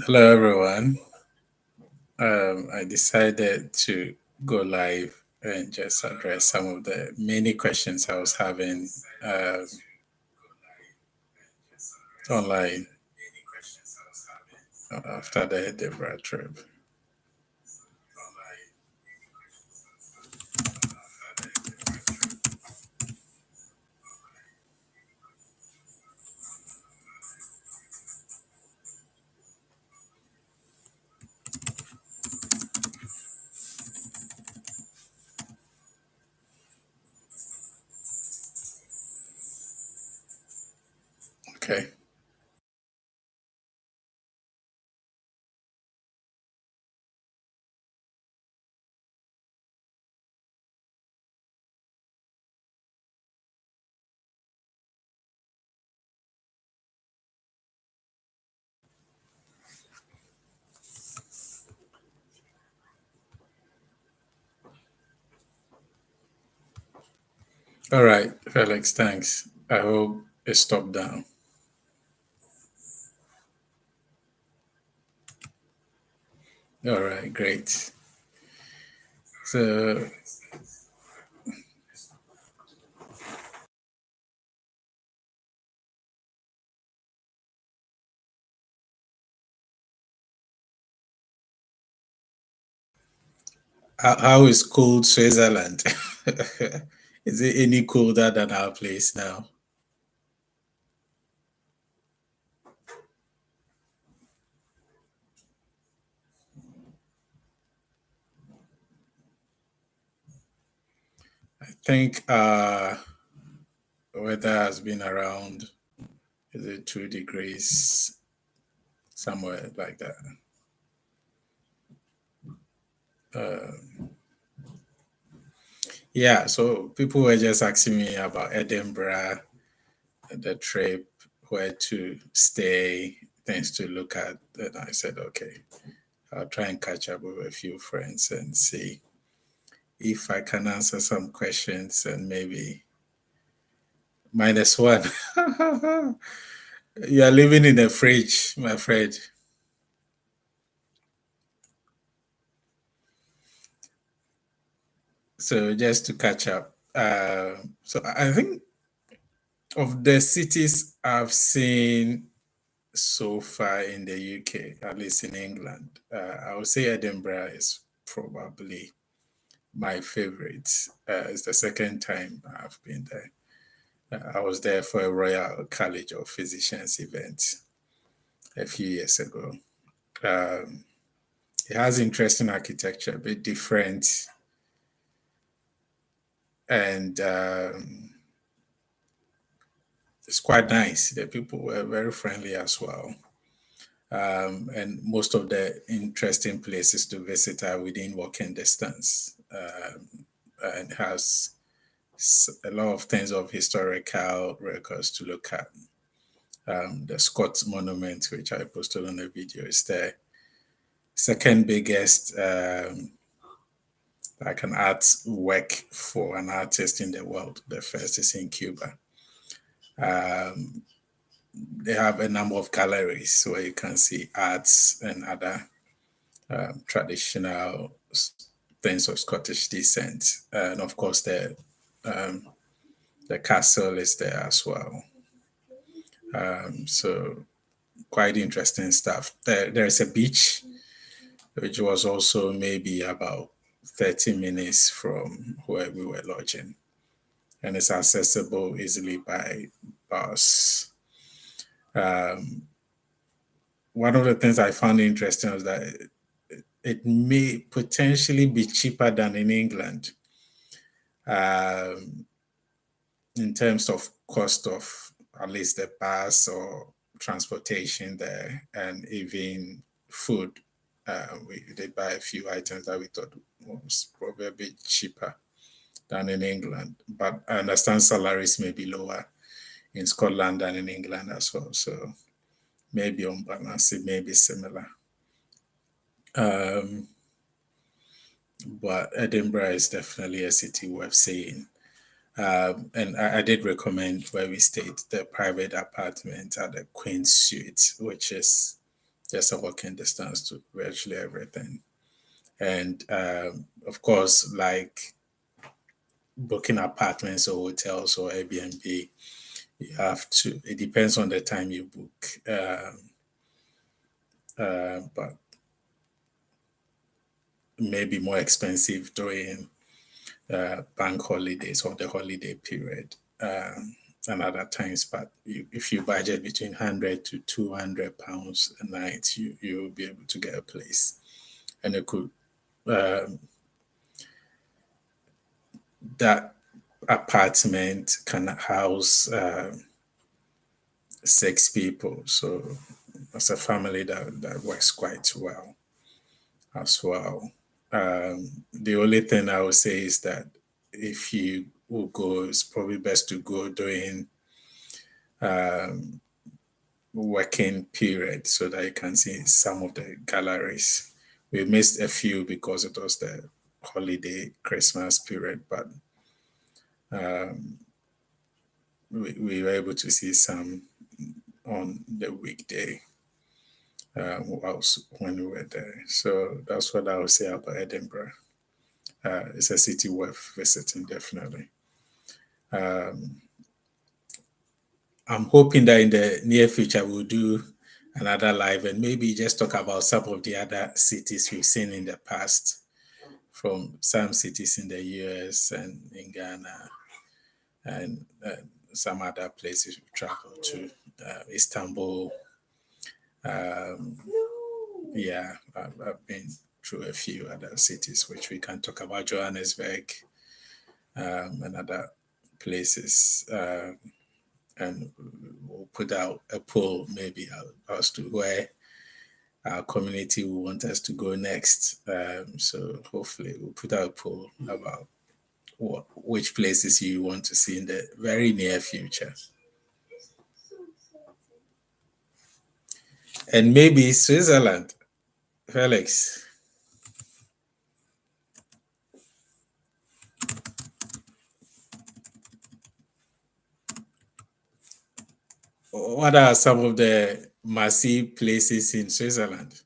Hello, everyone. I decided to go live and just address some of the many questions I was having um, online after the Edinburgh trip. Okay. All right, Felix, thanks. I hope it stopped down. All right, great. So, how is cold Switzerland? Is it any colder than our place now? I think weather has been around, is it 2 degrees, somewhere like that? Uh, yeah, so people were just asking me about Edinburgh, the trip, where to stay, things to look at. And I said, okay, I'll try and catch up with a few friends and see if I can answer some questions and maybe minus one. You are living in a fridge, my friend. So just to catch up. So I think of the cities I've seen so far in the UK, at least in England, I would say Edinburgh is probably my favorite. It's the second time I've been there. I was there for a Royal College of Physicians event a few years ago. Um, it has interesting architecture, a bit different, and it's quite nice. The people were very friendly as well. And most of the interesting places to visit are within walking distance, and has a lot of things of historical records to look at. The Scott Monument, which I posted on the video, is the second biggest, like an art work for an artist in the world. The first is in Cuba. Um, they have a number of galleries where you can see arts and other traditional things of Scottish descent, and of course um, the castle is there as well. So quite interesting stuff. There's a beach which was also maybe about 30 minutes from where we were lodging, and it's accessible easily by bus. Um, One of the things I found interesting was that it may potentially be cheaper than in England, um, in terms of cost of at least the bus or transportation there, and even food. We did buy a few items that we thought was probably a bit cheaper than in England, but I understand salaries may be lower in Scotland than in England as well. So maybe on balance, it may be similar. Um, but Edinburgh is definitely a city worth seeing. And I did recommend where we stayed the private apartment at the Queen's Suite, which is just a walking distance to virtually everything. And of course, like booking apartments or hotels or Airbnb, you have to, it depends on the time you book. But maybe more expensive during bank holidays or the holiday period and other times. But if you budget between 100 to 200 pounds a night, you'll be able to get a place. And it could, um, that apartment can house 6 people. So it's a family that works quite well as well. The only thing I would say is that if you will go, it's probably best to go during um, working period so that you can see some of the galleries. We missed a few because it was the holiday Christmas period, but um, we were able to see some on the weekday whilst when we were there. So that's what I would say about Edinburgh. It's a city worth visiting, definitely. Um, I'm hoping that in the near future we'll do another live and maybe just talk about some of the other cities we've seen in the past, from some cities in the US and in Ghana and some other places we've traveled to, Istanbul. Um, yeah, I've been through a few other cities which we can talk about, Johannesburg and other places. And we'll put out a poll maybe as to where our community will want us to go next. So hopefully we'll put out a poll about which places you want to see in the very near future. And maybe Switzerland, Felix. What are some of the massive places in Switzerland?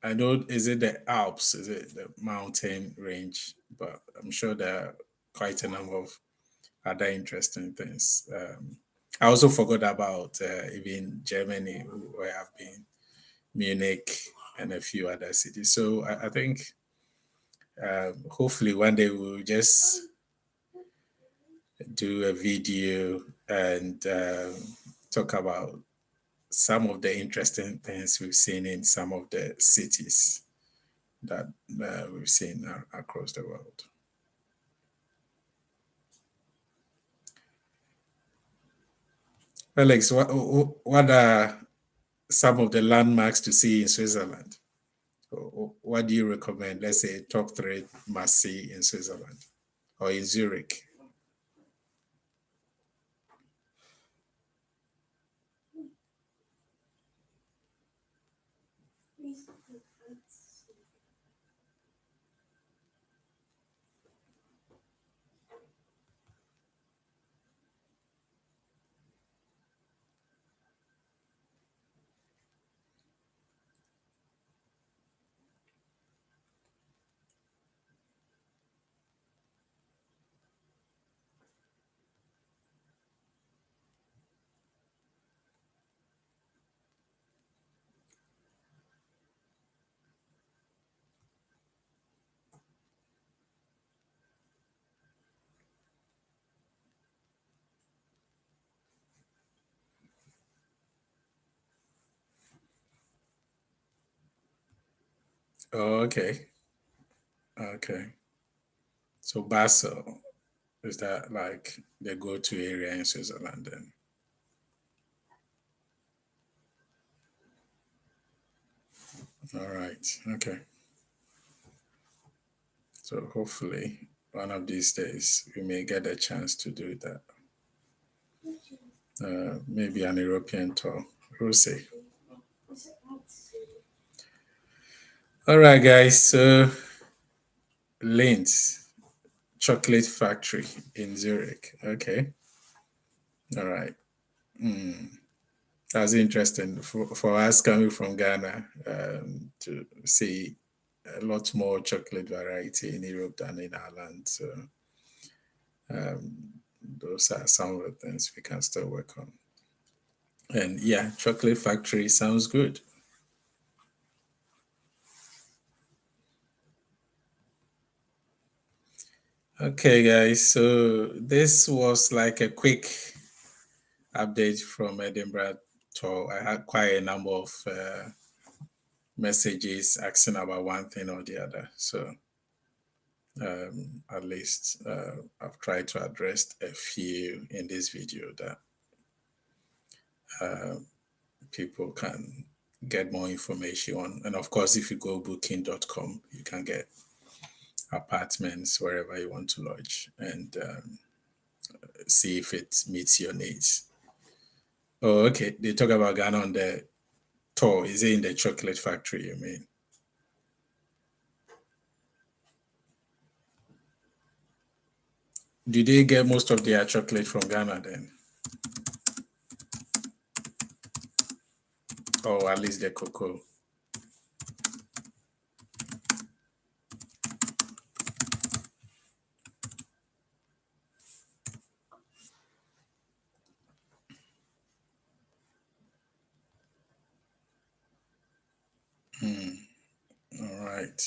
I know, is it the Alps? Is it the mountain range? But I'm sure there are quite a number of other interesting things. I also forgot about even Germany, where I've been, Munich, and a few other cities. So I think hopefully one day we'll just do a video and talk about some of the interesting things we've seen in some of the cities that we've seen across the world. Alex, what are some of the landmarks to see in Switzerland? What do you recommend? Let's say top three must see in Switzerland or in Zurich. Oh, okay. Okay. So Basel, is that like the go-to area in Switzerland then? All right. Okay. So hopefully one of these days we may get a chance to do that. Maybe an European tour. We'll see. All right, guys. So Linz Chocolate Factory in Zurich. Okay. All right. Mm. That's interesting for us coming from Ghana to see a lot more chocolate variety in Europe than in our land. So those are some of the things we can still work on. And yeah, chocolate factory sounds good. Okay, guys. So this was like a quick update from Edinburgh tour. I had quite a number of messages asking about one thing or the other. So at least I've tried to address a few in this video that people can get more information on. And of course, if you go booking.com, you can get apartments wherever you want to lodge and see if it meets your needs. Oh, okay. They talk about Ghana on the tour. Is it in the chocolate factory, you mean? Do they get most of their chocolate from Ghana then? Or at least the cocoa? All right.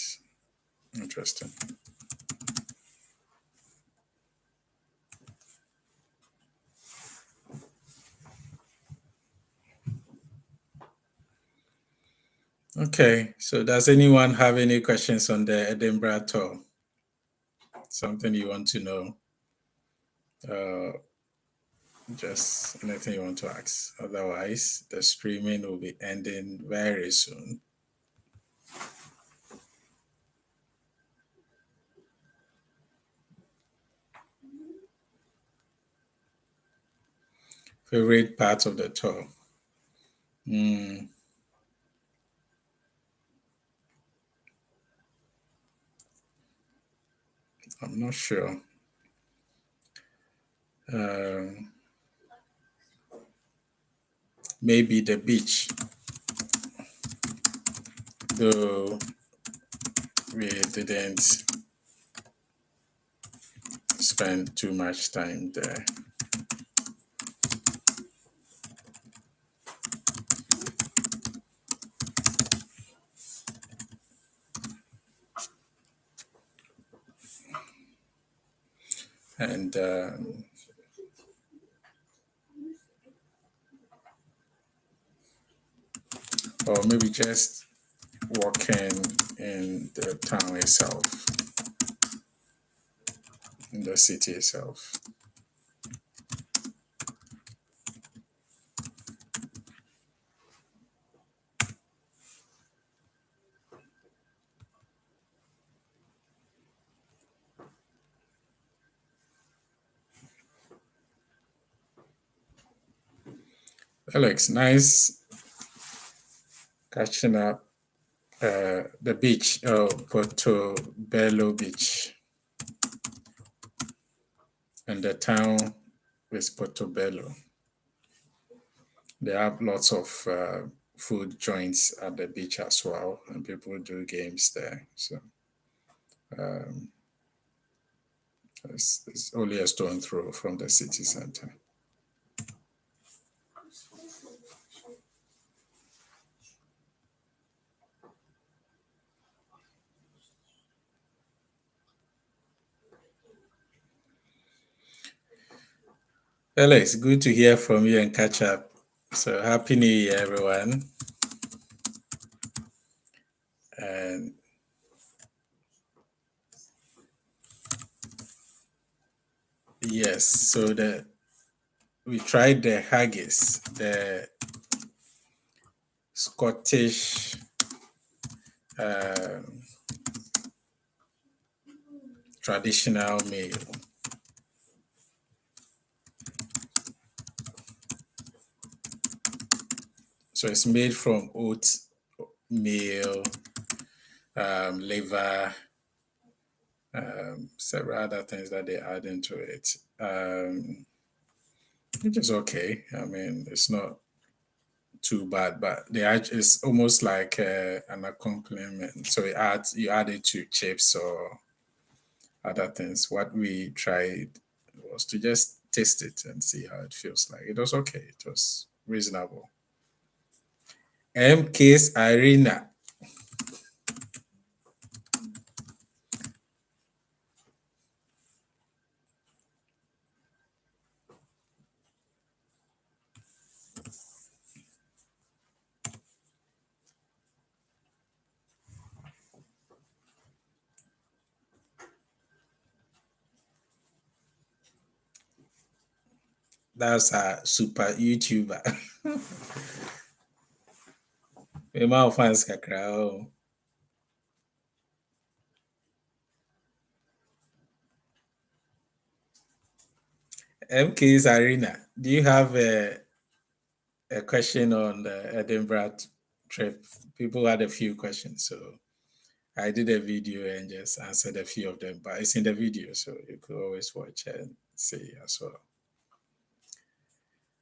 Interesting. Okay. So does anyone have any questions on the Edinburgh tour? Something you want to know? Just anything you want to ask. Otherwise, the streaming will be ending very soon. Favorite part of the tour? I'm not sure. Maybe the beach, though we didn't spend too much time there. And or maybe just walking in the town itself, in the city itself. Alex, nice catching up. The beach, Portobello Beach, and the town is Portobello. They have lots of food joints at the beach as well, and people do games there. So it's only a stone throw from the city center. Alex, good to hear from you and catch up. So happy New Year, everyone. And yes, so we tried the haggis, the Scottish traditional meal. So it's made from oatmeal, liver, several other things that they add into it. Which is okay. I mean, it's not too bad, but it's almost like an accompaniment. So you add it to chips or other things. What we tried was to just taste it and see how it feels like. It was okay. It was reasonable. MK's Arena. That's a super YouTuber. Emma fans kakra. Oh. MK's Arena. Do you have a question on the Edinburgh trip? People had a few questions, so I did a video and just answered a few of them, but it's in the video, so you could always watch and see as well.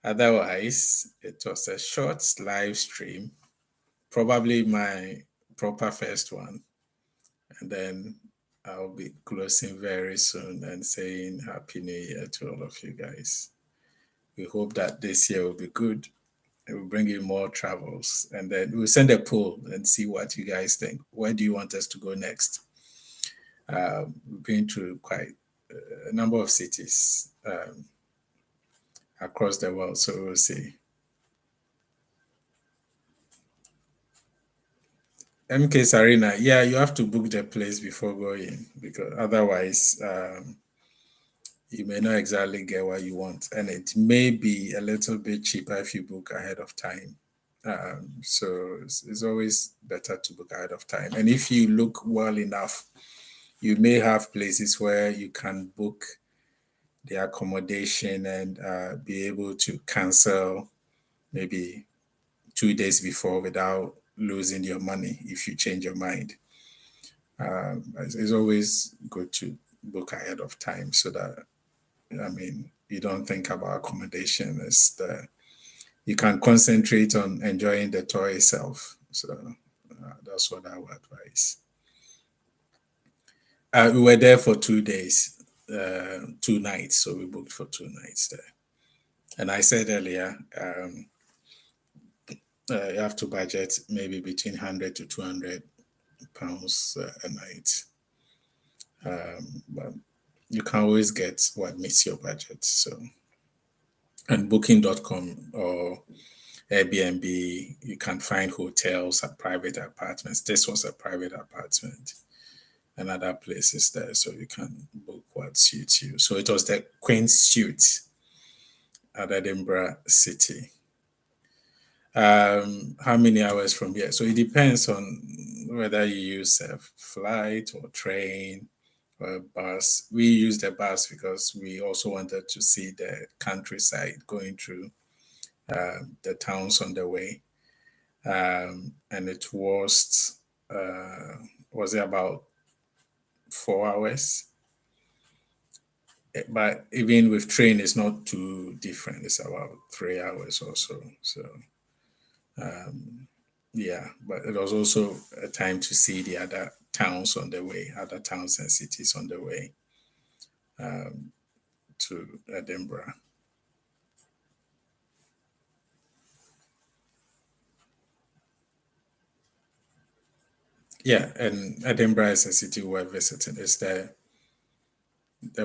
Otherwise, it was a short live stream, probably my proper first one. And then I'll be closing very soon and saying Happy New Year to all of you guys. We hope that this year will be good. It will bring in more travels. And then we'll send a poll and see what you guys think. Where do you want us to go next? We've been to quite a number of cities across the world, so we'll see. MK's Arena, yeah, you have to book the place before going because otherwise you may not exactly get what you want, and it may be a little bit cheaper if you book ahead of time. So it's always better to book ahead of time. And if you look well enough, you may have places where you can book the accommodation and be able to cancel maybe 2 days before without losing your money if you change your mind. It's always good to book ahead of time so that you don't think about accommodation. You can concentrate on enjoying the tour itself. So that's what I would advise. We were there for 2 days, 2 nights, so we booked for 2 nights there. And I said earlier, you have to budget maybe between 100 to 200 pounds a night. But you can always get what meets your budget. So, and booking.com or Airbnb, you can find hotels at private apartments. This was a private apartment and other places there. So you can book what suits you. So it was the Queen's Suite at Edinburgh City. How many hours from here? So it depends on whether you use a flight or train or a bus. We used a bus because we also wanted to see the countryside going through the towns on the way. And it was it about 4 hours? But even with train, it's not too different. It's about 3 hours or so. So yeah, but it was also a time to see the other towns on the way, other towns and cities on the way to Edinburgh. Yeah, and Edinburgh is a city we're visiting. It's the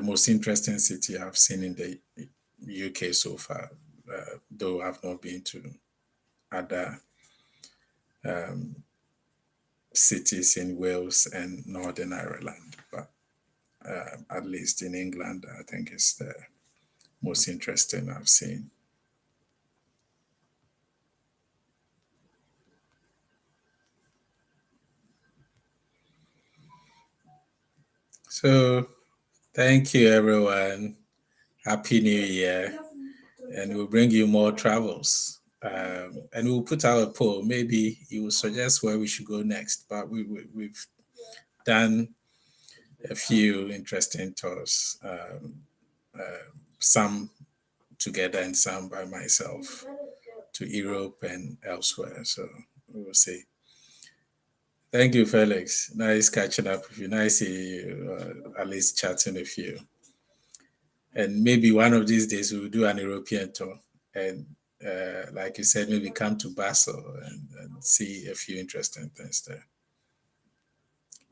most interesting city I've seen in the UK so far, though I've not been to other cities in Wales and Northern Ireland, but at least in England, I think it's the most interesting I've seen. So, thank you, everyone. Happy New Year. And we'll bring you more travels. And we'll put out a poll. Maybe you will suggest where we should go next. But we've done a few interesting tours, some together and some by myself, to Europe and elsewhere. So we will see. Thank you, Felix. Nice catching up with you. Nice seeing you, at least chatting with you. And maybe one of these days we'll do an European tour. And like you said, maybe come to Basel and see a few interesting things there.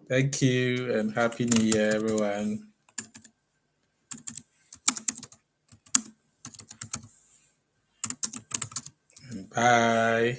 Thank you and Happy New Year, everyone. Bye.